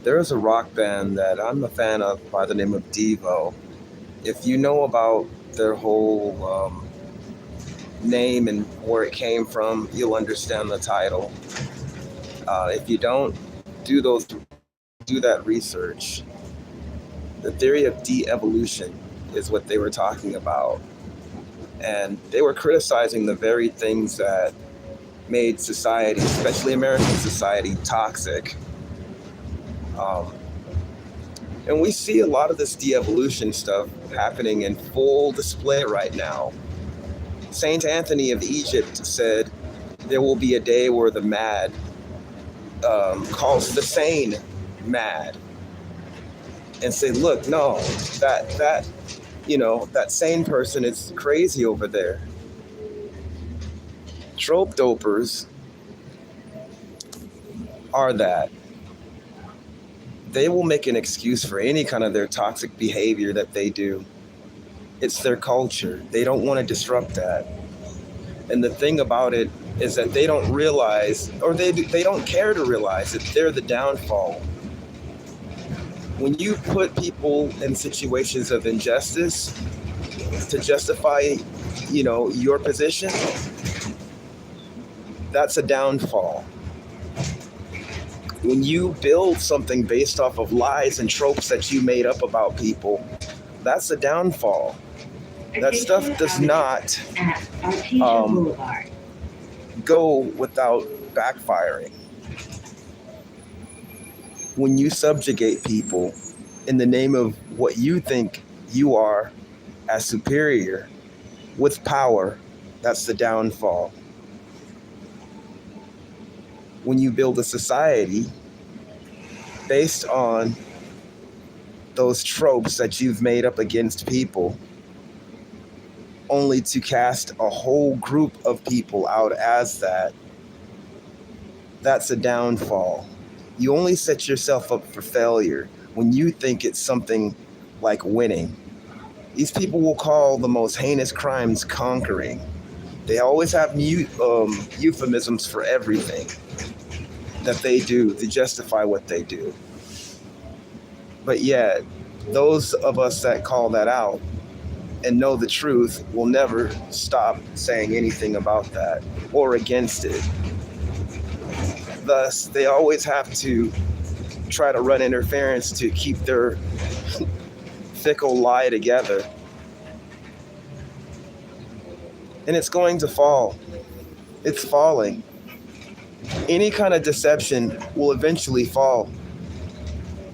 There is a rock band that I'm a fan of by the name of Devo. If you know about their whole name and where it came from, you'll understand the title. If you don't, do that research. The theory of de-evolution is what they were talking about, and they were criticizing the very things that made society, especially American society, toxic. Um, and we see a lot of this de-evolution stuff happening in full display right now. Saint Anthony of Egypt said there will be a day where the mad calls the sane mad and say, "Look, no, that that sane person is crazy over there." Trope dopers are that. They will make an excuse for any kind of their toxic behavior that they do. It's their culture. They don't want to disrupt that. And the thing about it is that they don't realize, or they don't care to realize that they're the downfall. When you put people in situations of injustice to justify, your position, that's a downfall. When you build something based off of lies and tropes that you made up about people, that's a downfall. That stuff does not um, go without backfiring. When you subjugate people in the name of what you think you are as superior with power, that's the downfall. When you build a society based on those tropes that you've made up against people, only to cast a whole group of people out as that, that's a downfall. You only set yourself up for failure when you think it's something like winning. These people will call the most heinous crimes conquering. They always have euphemisms for everything that they do to justify what they do. But yet, those of us that call that out and know the truth will never stop saying anything about that or against it. Thus, they always have to try to run interference to keep their fickle lie together. And it's going to fall. It's falling. Any kind of deception will eventually fall.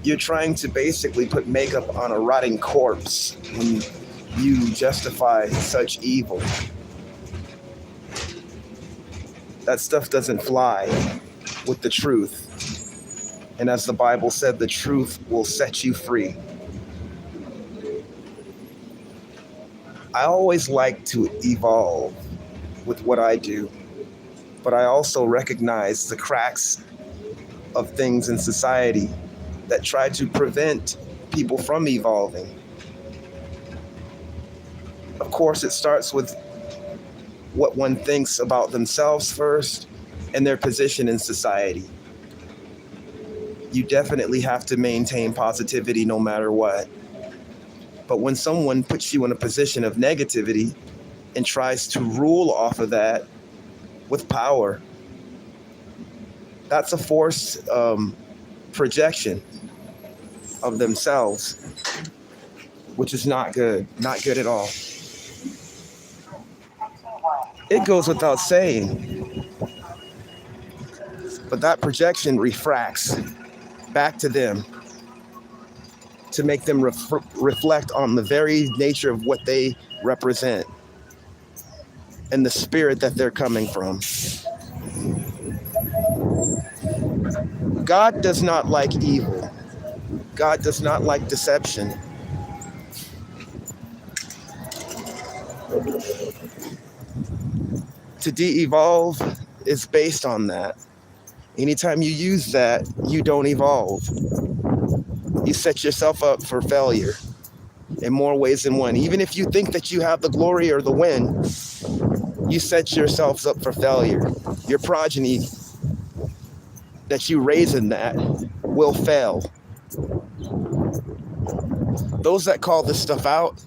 You're trying to basically put makeup on a rotting corpse when you justify such evil. That stuff doesn't fly with the truth. And as the Bible said, the truth will set you free. I always like to evolve with what I do, but I also recognize the cracks of things in society that try to prevent people from evolving. Of course, it starts with what one thinks about themselves first and their position in society. You definitely have to maintain positivity no matter what. But when someone puts you in a position of negativity and tries to rule off of that with power, that's a forced projection of themselves, which is not good at all. It goes without saying, but that projection refracts back to them to make them reflect on the very nature of what they represent and the spirit that they're coming from. God does not like evil. God does not like deception. To de-evolve is based on that. Anytime you use that, you don't evolve. You set yourself up for failure in more ways than one. Even if you think that you have the glory or the win, you set yourselves up for failure. Your progeny that you raise in that will fail. Those that call this stuff out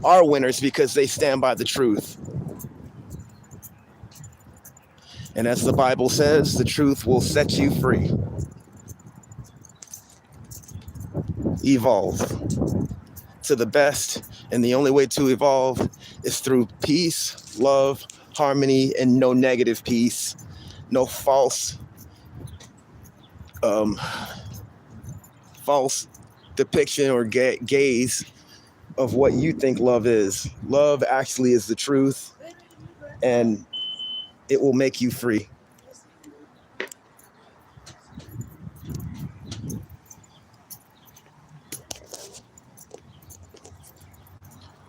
are winners because they stand by the truth. And as the Bible says, the truth will set you free. Evolve to the best, and the only way to evolve is through peace, love, harmony, and no negative peace, no false depiction or gaze of what you think love is. Love actually is the truth, and it will make you free.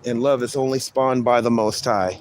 And love is only spawned by the Most High.